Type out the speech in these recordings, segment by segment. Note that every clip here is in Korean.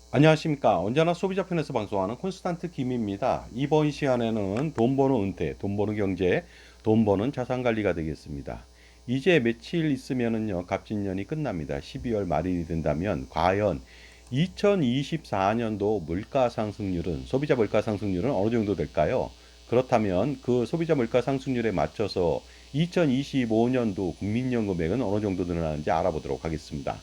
안녕하십니까. 언제나 소비자 편에서 방송하는 콘스탄트 김입니다. 이번 시간에는 돈 버는 은퇴, 돈 버는 경제, 돈 버는 자산 관리가 되겠습니다. 이제 며칠 있으면은요, 갑진년이 끝납니다. 12월 말일이 된다면 과연 2024년도 물가 상승률은 소비자 물가 상승률은 어느 정도 될까요? 그렇다면 그 소비자 물가 상승률에 맞춰서 2025년도 국민연금 금액은 어느 정도 늘어나는지 알아보도록 하겠습니다.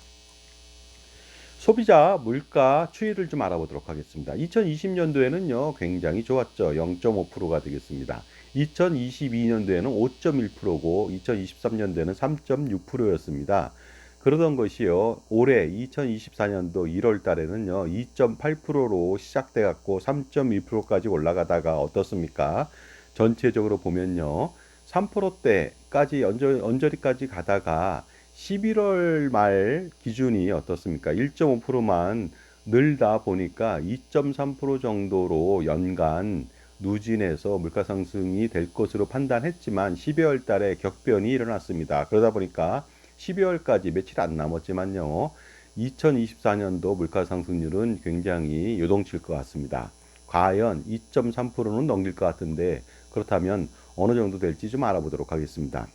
소비자 물가 추이를 좀 알아보도록 하겠습니다. 2020년도에는요, 굉장히 좋았죠. 0.5%가 되겠습니다. 2022년도에는 5.1%고, 2023년도에는 3.6%였습니다. 그러던 것이요, 올해 2024년도 1월 달에는요, 2.8%로 시작돼 갖고 3.2%까지 올라가다가 어떻습니까? 전체적으로 보면요, 3%대까지 언저리까지 가다가 11월 말 기준이 어떻습니까? 1.5%만 늘다 보니까 2.3% 정도로 연간 누진해서 물가 상승이 될 것으로 판단했지만 12월 달에 격변이 일어났습니다. 그러다 보니까 12월까지 며칠 안 남았지만요. 2024년도 물가 상승률은 굉장히 요동칠 것 같습니다. 과연 2.3%는 넘길 것 같은데 그렇다면 어느 정도 될지 좀 알아보도록 하겠습니다.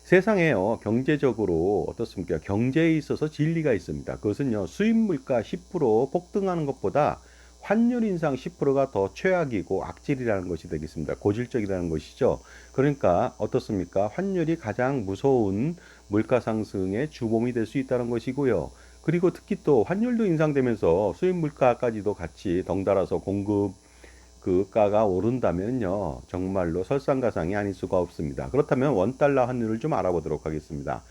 세상에요, 경제적으로 어떻습니까? 경제에 있어서 진리가 있습니다. 그것은요, 수입 물가 10% 폭등하는 것보다 환율 인상 10%가 더 최악이고 악질이라는 것이 되겠습니다. 고질적이라는 것이죠. 그러니까 어떻습니까? 환율이 가장 무서운 물가 상승의 주범이 될 수 있다는 것이고요. 그리고 특히 또 환율도 인상되면서 수입 물가까지도 같이 덩달아서 공급 그 가가 오른다면요, 정말로 설상가상이 아닐 수가 없습니다. 그렇다면 원달러 환율을 좀 알아보도록 하겠습니다.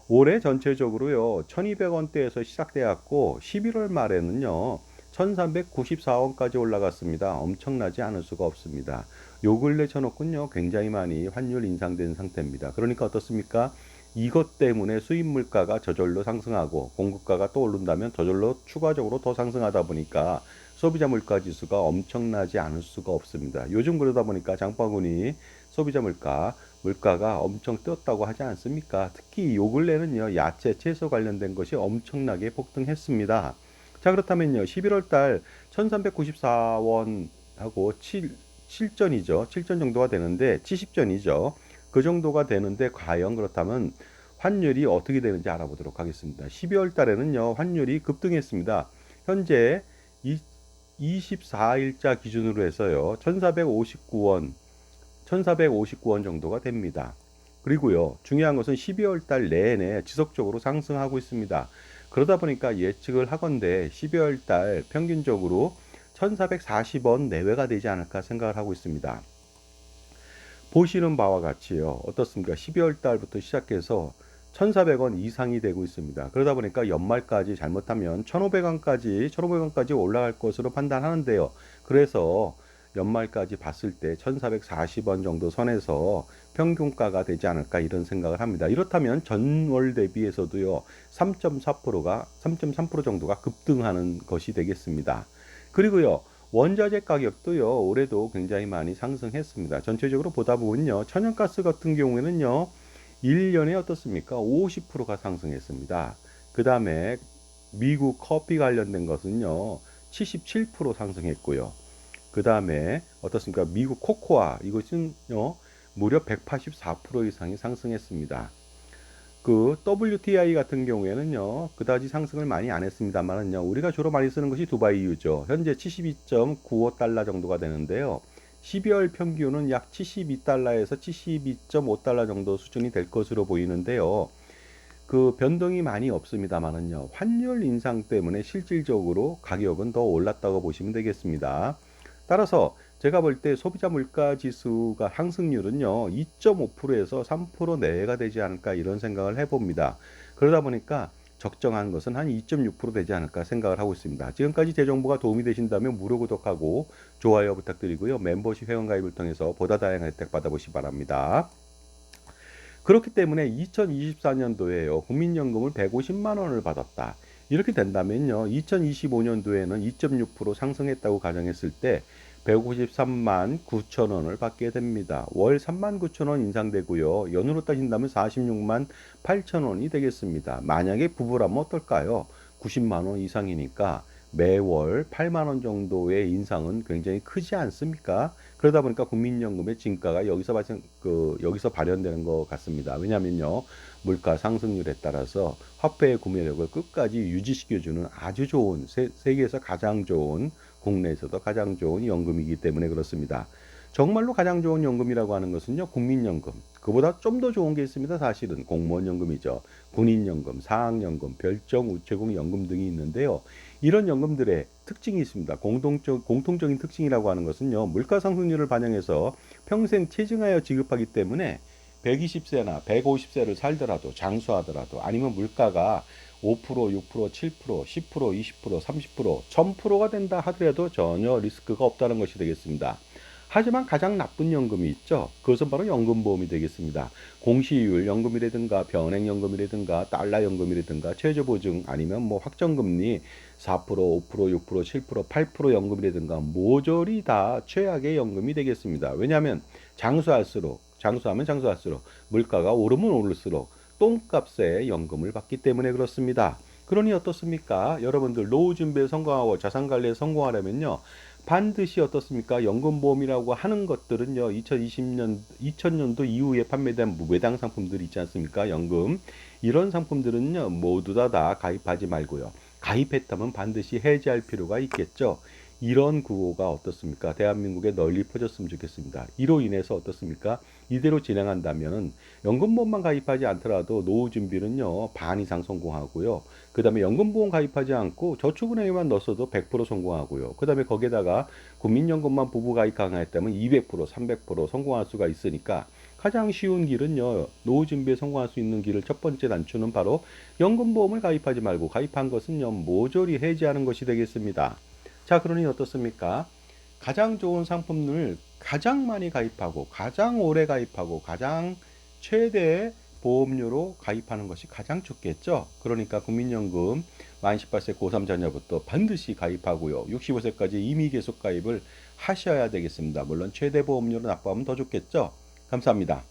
올해 전체적으로요, 1200원대에서 시작되었고 11월 말에는요, 1394원까지 올라갔습니다. 엄청나지 않을 수가 없습니다. 요 근래 쳐놓고는요, 굉장히 많이 환율 인상된 상태입니다. 그러니까 어떻습니까? 이것 때문에 수입 물가가 저절로 상승하고 공급가가 또 오른다면 저절로 추가적으로 더 상승하다 보니까 소비자 물가 지수가 엄청나지 않을 수가 없습니다. 요즘 그러다 보니까 장바구니 소비자 물가가 엄청 뛰었다고 하지 않습니까? 특히 요 근래는요, 야채, 채소 관련된 것이 엄청나게 폭등했습니다. 자, 그렇다면요, 11월 달 1394원하고 7전이죠. 7전 정도가 되는데, 70전이죠. 그 정도가 되는데, 과연 그렇다면 환율이 어떻게 되는지 알아보도록 하겠습니다. 12월 달에는요, 환율이 급등했습니다. 현재 24일자 기준으로 해서요, 1459원 정도가 됩니다. 그리고요, 중요한 것은 12월 달 내내 지속적으로 상승하고 있습니다. 그러다 보니까 예측을 하건대 12월 달 평균적으로 1440원 내외가 되지 않을까 생각을 하고 있습니다. 보시는 바와 같이요. 어떻습니까? 12월 달부터 시작해서 1,400원 이상이 되고 있습니다. 그러다 보니까 연말까지 잘못하면 1,500원까지 올라갈 것으로 판단하는데요. 그래서 연말까지 봤을 때 1,440원 정도 선에서 평균가가 되지 않을까 이런 생각을 합니다. 이렇다면 전월 대비해서도요. 3.4%가 3.3% 정도가 급등하는 것이 되겠습니다. 그리고요. 원자재 가격도요, 올해도 굉장히 많이 상승했습니다. 전체적으로 보다 보면요, 천연가스 같은 경우에는요, 1년에 어떻습니까? 50%가 상승했습니다. 그 다음에 미국 커피 관련된 것은요, 77% 상승했고요. 그 다음에 어떻습니까? 미국 코코아, 이것은요, 무려 184% 이상이 상승했습니다. 그 WTI 같은 경우에는요, 그다지 상승을 많이 안 했습니다만은요, 우리가 주로 많이 쓰는 것이 두바이유죠. 현재 72.95달러 정도가 되는데요. 12월 평균은 약 72달러에서 72.5달러 정도 수준이 될 것으로 보이는데요. 그 변동이 많이 없습니다만은요, 환율 인상 때문에 실질적으로 가격은 더 올랐다고 보시면 되겠습니다. 따라서 제가 볼 때 소비자 물가 지수가 상승률은요, 2.5%에서 3% 내외가 되지 않을까 이런 생각을 해봅니다. 그러다 보니까 적정한 것은 한 2.6% 되지 않을까 생각을 하고 있습니다. 지금까지 제 정보가 도움이 되신다면 무료 구독하고 좋아요 부탁드리고요. 멤버십 회원가입을 통해서 보다 다양한 혜택 받아보시 기 바랍니다. 그렇기 때문에 2024년도에요, 국민연금을 150만 원을 받았다. 이렇게 된다면요, 2025년도에는 2.6% 상승했다고 가정했을 때 153만 9천 원을 받게 됩니다. 월 3만 9천 원 인상되고요. 연으로 따진다면 46만 8천 원이 되겠습니다. 만약에 부부라면 어떨까요? 90만 원 이상이니까 매월 8만 원 정도의 인상은 굉장히 크지 않습니까? 그러다 보니까 국민연금의 진가가 여기서 발현되는 것 같습니다. 왜냐하면요, 물가 상승률에 따라서 화폐의 구매력을 끝까지 유지시켜주는 아주 좋은 세계에서 가장 좋은, 국내에서도 가장 좋은 연금이기 때문에 그렇습니다. 정말로 가장 좋은 연금이라고 하는 것은요, 국민연금. 그보다 좀 더 좋은 게 있습니다. 사실은 공무원연금이죠. 군인연금, 사학연금, 별정, 우체국 연금 등이 있는데요. 이런 연금들의 특징이 있습니다. 공통적인 특징이라고 하는 것은요, 물가 상승률을 반영해서 평생 체증하여 지급하기 때문에 120세나 150세를 살더라도, 장수하더라도, 아니면 물가가 5%, 6%, 7%, 10%, 20%, 30%, 1000%가 된다 하더라도 전혀 리스크가 없다는 것이 되겠습니다. 하지만 가장 나쁜 연금이 있죠. 그것은 바로 연금보험이 되겠습니다. 공시율 연금이라든가 변액연금이라든가 달러연금이라든가 최저보증 아니면 뭐 확정금리 4%, 5%, 6%, 7%, 8% 연금이라든가 모조리 다 최악의 연금이 되겠습니다. 왜냐하면 장수하면 장수할수록 물가가 오르면 오를수록 똥값에 연금을 받기 때문에 그렇습니다. 그러니 어떻습니까? 여러분들 노후 준비에 성공하고 자산 관리에 성공하려면요. 반드시 어떻습니까? 연금보험이라고 하는 것들은요. 2000년도 이후에 판매된 무배당 상품들이 있지 않습니까? 연금. 이런 상품들은요. 모두 다 가입하지 말고요. 가입했다면 반드시 해지할 필요가 있겠죠. 이런 구호가 어떻습니까? 대한민국에 널리 퍼졌으면 좋겠습니다. 이로 인해서 어떻습니까? 이대로 진행한다면 연금보험만 가입하지 않더라도 노후 준비는요, 반 이상 성공하고요. 그 다음에 연금보험 가입하지 않고 저축은행에만 넣었어도 100% 성공하고요. 그 다음에 거기에다가 국민연금만 부부 가입 강화했다면 200%, 300% 성공할 수가 있으니까 가장 쉬운 길은요, 노후 준비에 성공할 수 있는 길을 첫 번째 단추는 바로 연금보험을 가입하지 말고 가입한 것은요, 모조리 해지하는 것이 되겠습니다. 자, 그러니 어떻습니까? 가장 좋은 상품을 가장 많이 가입하고 가장 오래 가입하고 가장 최대의 보험료로 가입하는 것이 가장 좋겠죠. 그러니까 국민연금 만 18세 고3 자녀부터 반드시 가입하고요. 65세까지 임의 계속 가입을 하셔야 되겠습니다. 물론 최대 보험료를 납부하면 더 좋겠죠. 감사합니다.